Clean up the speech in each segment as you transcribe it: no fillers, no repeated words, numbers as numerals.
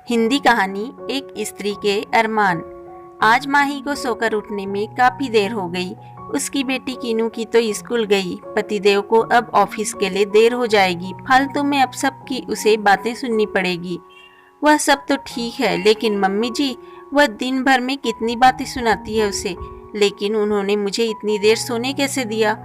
हिंदी कहानी एक स्त्री के अरमान। आज माही को सोकर उठने में काफी देर हो गई। उसकी बेटी कीनू की तो स्कूल गई। पतिदेव को अब ऑफिस के लिए देर हो जाएगी। फालतू में अब सबकी उसे बातें सुननी पड़ेगी। वह सब तो ठीक है, लेकिन मम्मी जी, वह दिन भर में कितनी बातें सुनाती है उसे। लेकिन उन्होंने मुझे इतनी देर सोने कैसे दिया?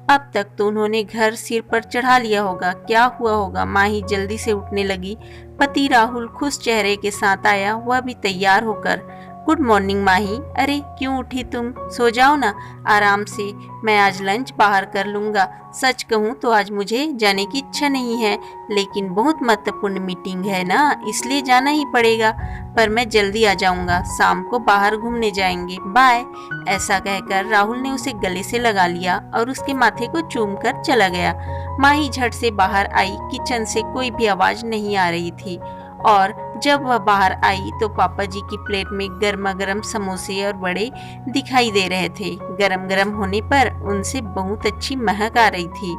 अब तक तो उन्होंने घर सिर पर चढ़ा लिया होगा। क्या हुआ होगा? माही जल्दी से उठने लगी। पति राहुल खुश चेहरे के साथ आया, वह भी तैयार होकर। गुड मॉर्निंग माही। अरे क्यों उठी तुम? सो जाओ ना आराम से। मैं आज लंच बाहर कर लूंगा। सच कहूँ तो आज मुझे जाने की इच्छा नहीं है, लेकिन बहुत महत्वपूर्ण मीटिंग है ना, इसलिए जाना ही पड़ेगा। पर मैं जल्दी आ जाऊंगा। शाम को बाहर घूमने जाएंगे। बाय। ऐसा कहकर राहुल ने उसे गले से लगा लिया और उसके माथे को चूम कर चला गया। माही झट से बाहर आई। किचन से कोई भी आवाज नहीं आ रही थी और जब वह बाहर आई तो पापा जी की प्लेट में गर्मा गर्म समोसे और वड़े दिखाई दे रहे थे। गरम गरम होने पर उनसे बहुत अच्छी महक आ रही थी,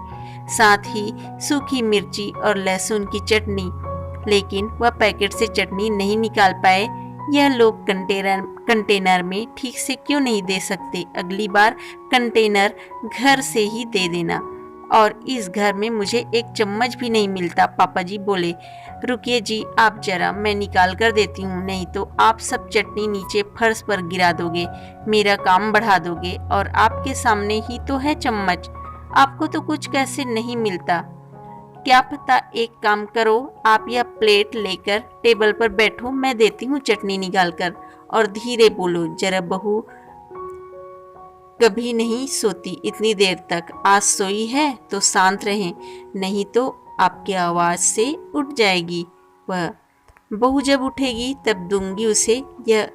साथ ही सूखी मिर्ची और लहसुन की चटनी। लेकिन वह पैकेट से चटनी नहीं निकाल पाए। यह लोग कंटेनर में ठीक से क्यों नहीं दे सकते? अगली बार कंटेनर घर से ही दे देना। और इस घर में मुझे एक चम्मच भी नहीं मिलता। पापा जी बोले, रुकिए जी, आप जरा, मैं निकाल कर देती हूँ, नहीं तो आप सब चटनी नीचे फर्श पर गिरा दोगे, मेरा काम बढ़ा दोगे। और आपके सामने ही तो है चम्मच, आपको तो कुछ कैसे नहीं मिलता? क्या पता, एक काम करो, आप यह प्लेट लेकर टेबल पर बैठो, मैं देती हूँ चटनी निकाल कर। और धीरे बोलो जरा, बहू कभी नहीं सोती इतनी देर तक। आज सोई है तो शांत रहें, नहीं तो आपकी आवाज से उठ जाएगी। वह बहू जब उठेगी तब दूंगी उसे, यह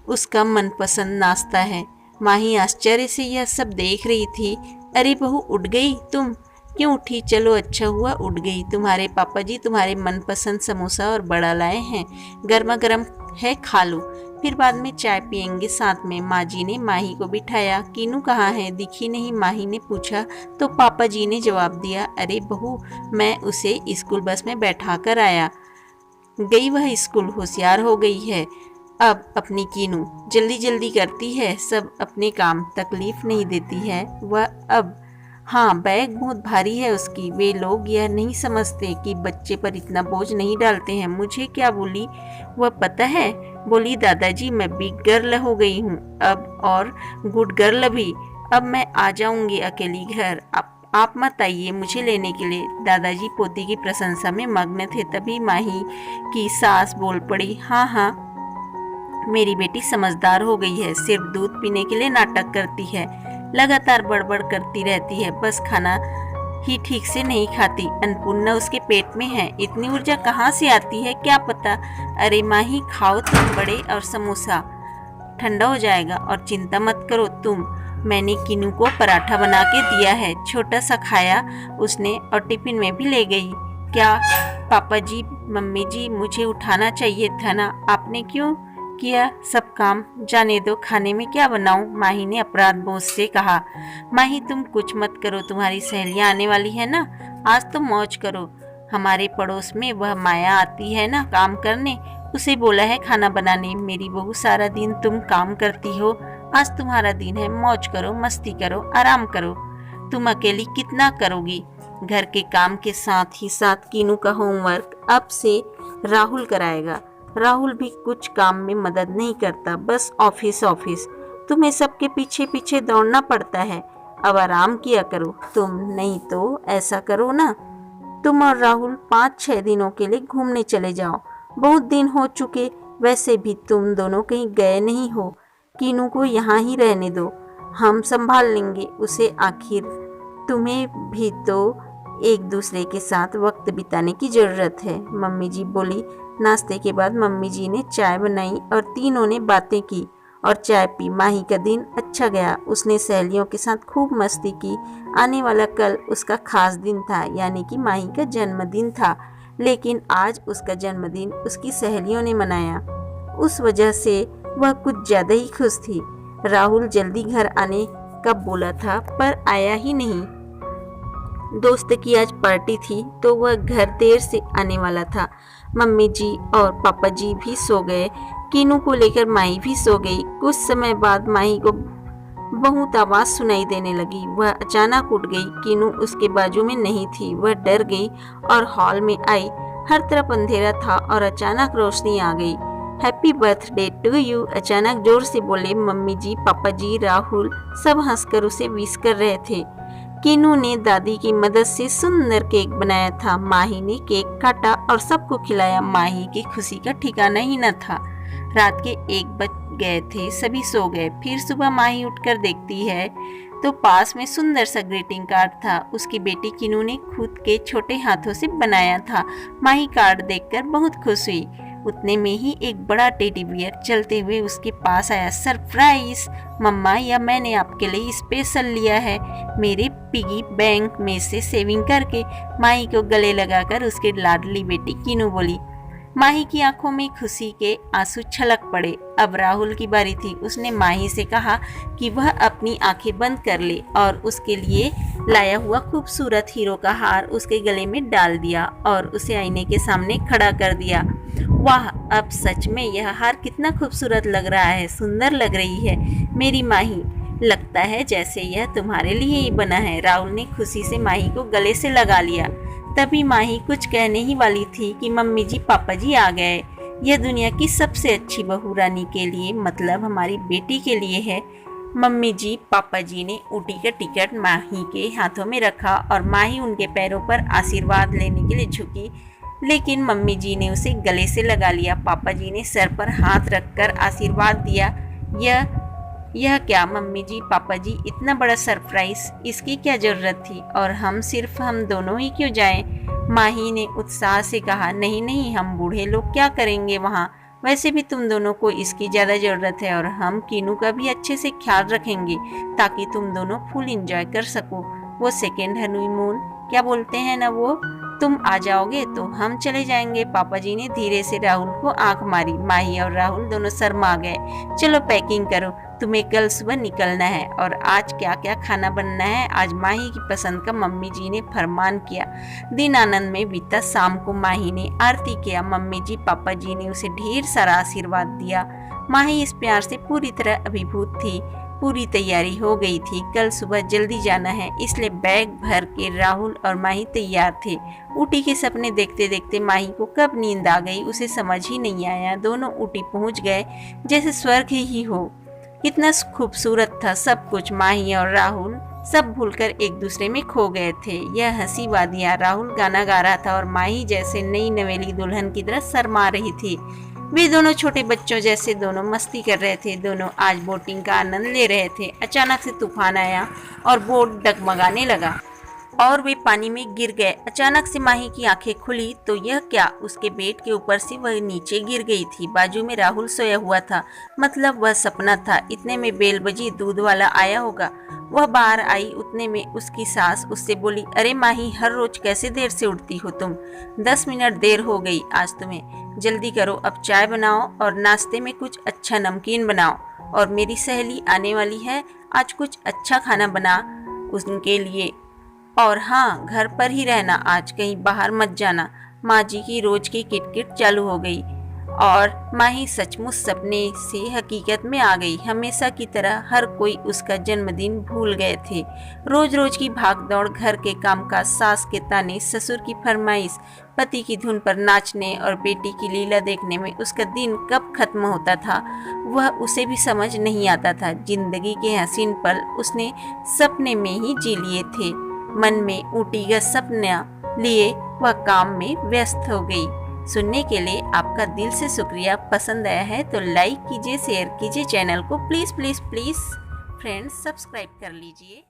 उसका मनपसंद नाश्ता है। माही आश्चर्य से यह सब देख रही थी। अरे बहू, उठ गई तुम? क्यों उठी? चलो अच्छा हुआ उठ गई। तुम्हारे पापा जी तुम्हारे मनपसंद समोसा और बड़ा लाए हैं, गर्मा गर्म है, खा लो, फिर बाद में चाय पियेंगे साथ में। माँ जी ने माही को बिठाया। कीनू कहाँ है? दिखी नहीं, माही ने पूछा तो पापा जी ने जवाब दिया, अरे बहू, मैं उसे स्कूल बस में बैठा कर आया। गई वह स्कूल, होशियार हो गई है अब अपनी कीनू, जल्दी जल्दी करती है सब अपने काम, तकलीफ नहीं देती है वह अब। हाँ, बैग बहुत भारी है उसकी। वे लोग यह नहीं समझते कि बच्चे पर इतना बोझ नहीं डालते हैं। मुझे क्या बोली वह पता है? बोली, दादाजी मैं बिग गर्ल हो गई हूँ अब, और गुड गर्ल भी। अब मैं आ जाऊंगी अकेली घर, आप मत आइए मुझे लेने के लिए। दादाजी पोती की प्रशंसा में मग्न थे। तभी माही की सास बोल पड़ी, हाँ हाँ, मेरी बेटी समझदार हो गई है, सिर्फ दूध पीने के लिए नाटक करती है, लगातार बड़बड़ करती रहती है, बस खाना ही ठीक से नहीं खाती। अन्नपूर्णा उसके पेट में है, इतनी ऊर्जा कहाँ से आती है क्या पता। अरे माही, खाओ तुम बड़े और समोसा, ठंडा हो जाएगा। और चिंता मत करो तुम, मैंने कीनू को पराठा बना के दिया है। छोटा सा खाया उसने और टिफिन में भी ले गई। क्या पापा जी, मम्मी जी, मुझे उठाना चाहिए था ना, आपने क्यों किया सब काम? जाने दो, खाने में क्या बनाऊं? माही ने अपराध बोध से कहा। माही, तुम कुछ मत करो, तुम्हारी सहेलियां आने वाली है ना, आज तो मौज करो। हमारे पड़ोस में वह माया आती है ना काम करने, उसे बोला है खाना बनाने। मेरी बहू, सारा दिन तुम काम करती हो, आज तुम्हारा दिन है, मौज करो, मस्ती करो, आराम करो। तुम अकेली कितना करोगी? घर के काम के साथ ही साथ कीनू का होमवर्क अब से राहुल कराएगा। राहुल भी कुछ काम में मदद नहीं करता, बस ऑफिस ऑफिस। तुम्हें सबके पीछे पीछे दौड़ना पड़ता है। अब आराम किया करो तुम, नहीं तो ऐसा करो ना, तुम और राहुल 5-6 दिनों के लिए घूमने चले जाओ। बहुत दिन हो चुके, वैसे भी तुम दोनों कहीं गए नहीं हो। कीनू को यहाँ ही रहने दो, हम संभाल लेंगे उसे। आखिर तुम्हें भी तो एक दूसरे के साथ वक्त बिताने की जरूरत है। मम्मी जी बोली। नाश्ते के बाद मम्मी जी ने चाय बनाई और तीनों ने बातें की और चाय पी। माही का दिन अच्छा गया, उसने सहेलियों के साथ खूब मस्ती की। आने वाला कल उसका खास दिन था, यानी कि माही का जन्मदिन था। लेकिन आज उसका जन्मदिन उसकी सहेलियों ने मनाया, उस वजह से वह कुछ ज्यादा ही खुश थी। राहुल जल्दी घर आने का बोला था पर आया ही नहीं। दोस्त की आज पार्टी थी तो वह घर देर से आने वाला था। मम्मी जी और पापा जी भी सो गए। कीनू को लेकर माही भी सो गई। कुछ समय बाद माही को बहुत आवाज सुनाई देने लगी। वह अचानक उठ गई। कीनू उसके बाजू में नहीं थी। वह डर गई और हॉल में आई। हर तरफ अंधेरा था और अचानक रोशनी आ गई। हैप्पी बर्थडे टू यू, अचानक जोर से बोले मम्मी जी, पापा जी, राहुल सब हंसकर उसे विश कर रहे थे। कीनू ने दादी की मदद से सुंदर केक बनाया था। माही ने केक काटा और सबको खिलाया। माही की खुशी का ठिकाना ही न था। रात के 1 बज गए थे। सभी सो गए। फिर सुबह माही उठकर देखती है तो पास में सुंदर सा ग्रीटिंग कार्ड था। उसकी बेटी कीनू ने खुद के छोटे हाथों से बनाया था। माही कार्ड देखकर बहुत खुश हुई। उतने में ही एक बड़ा टेडी बियर चलते हुए उसके पास आया। सरप्राइज मम्मा, यह मैंने आपके लिए स्पेशल लिया है मेरे पिगी बैंक में से सेविंग करके। माही को गले लगाकर उसके लाडली बेटी कीनू बोली। माही की आंखों में खुशी के आंसू छलक पड़े। अब राहुल की बारी थी। उसने माही से कहा कि वह अपनी आंखें बंद कर ले और उसके लिए लाया हुआ खूबसूरत हीरो का हार उसके गले में डाल दिया और उसे आईने के सामने खड़ा कर दिया। वाह, अब सच में यह हार कितना खूबसूरत लग रहा है, सुंदर लग रही है मेरी माही। लगता है जैसे यह तुम्हारे लिए ही बना है। राहुल ने खुशी से माही को गले से लगा लिया। तभी माही कुछ कहने ही वाली थी कि मम्मी जी, पापा जी आ गए। यह दुनिया की सबसे अच्छी बहू रानी के लिए, मतलब हमारी बेटी के लिए है। मम्मी जी, पापा जी ने ऊटी का टिकट माही के हाथों में रखा और माही उनके पैरों पर आशीर्वाद लेने के लिए झुकी, लेकिन मम्मी जी ने उसे गले से लगा लिया। पापा जी ने सर पर हाथ रखकर आशीर्वाद दिया। यह क्या मम्मी जी, पापा जी, इतना बड़ा सरप्राइज, इसकी क्या जरूरत थी? और हम दोनों ही क्यों जाएं? माही ने उत्साह से कहा। नहीं नहीं, हम बूढ़े लोग क्या करेंगे वहाँ? वैसे भी तुम दोनों को इसकी ज़्यादा ज़रूरत है और हम कीनू का भी अच्छे से ख्याल रखेंगे ताकि तुम दोनों फुल एंजॉय कर सको। वो सेकेंड हनीमून क्या बोलते हैं ना, वो तुम आ जाओगे तो हम चले जाएंगे। पापा जी ने धीरे से राहुल को आंख मारी। माही और राहुल दोनों शर्मा गए। चलो पैकिंग करो, तुम्हें कल सुबह निकलना है। और आज क्या क्या खाना बनना है? आज माही की पसंद का मम्मी जी ने फरमान किया। दिन आनंद में बीता। शाम को माही ने आरती किया। मम्मी जी, पापा जी ने उसे ढेर सारा आशीर्वाद दिया। माही इस प्यार से पूरी तरह अभिभूत थी। पूरी तैयारी हो गई थी। कल सुबह जल्दी जाना है, इसलिए बैग भर के राहुल और माही तैयार थे। ऊटी के सपने देखते देखते माही को कब नींद आ गई उसे समझ ही नहीं आया। दोनों ऊटी पहुंच गए जैसे स्वर्ग ही हो। कितना खूबसूरत था सब कुछ। माही और राहुल सब भूलकर एक दूसरे में खो गए थे। यह हंसी वादियाँ। राहुल गाना गा रहा था और माही जैसे नई नवेली दुल्हन की तरह शर्मा रही थी। वे दोनों छोटे बच्चों जैसे दोनों मस्ती कर रहे थे। दोनों आज बोटिंग का आनंद ले रहे थे। अचानक से तूफान आया और बोट डगमगाने लगा और वे पानी में गिर गए। अचानक से माही की आंखें खुली तो यह क्या, उसके बेड के ऊपर से वह नीचे गिर गई थी। बाजू में राहुल सोया हुआ था, मतलब वह सपना था। इतने में बेल बजी, दूध वाला आया होगा। वह बाहर आई। उतने में उसकी सास उससे बोली, अरे माही, हर रोज कैसे देर से उठती हो तुम? 10 मिनट देर हो गई आज तुम्हें। जल्दी करो, अब चाय बनाओ और नाश्ते में कुछ अच्छा नमकीन बनाओ। और मेरी सहेली आने वाली है, आज कुछ अच्छा खाना बना उनके लिए। और हाँ, घर पर ही रहना आज, कहीं बाहर मत जाना। माँ जी की रोज की किटकिट चालू हो गई और माही सचमुच सपने से हकीकत में आ गई। हमेशा की तरह हर कोई उसका जन्मदिन भूल गए थे। रोज रोज की भागदौड़, घर के कामकाज, सास के ताने, ससुर की फरमाइश, पति की धुन पर नाचने और बेटी की लीला देखने में उसका दिन कब खत्म होता था वह उसे भी समझ नहीं आता था। जिंदगी के हसीन पल उसने सपने में ही जी लिए थे। मन में ऊटी का सपना लिए वह काम में व्यस्त हो गई। सुनने के लिए आपका दिल से शुक्रिया। पसंद आया है तो लाइक कीजिए, शेयर कीजिए। चैनल को please please please friends subscribe कर लीजिए।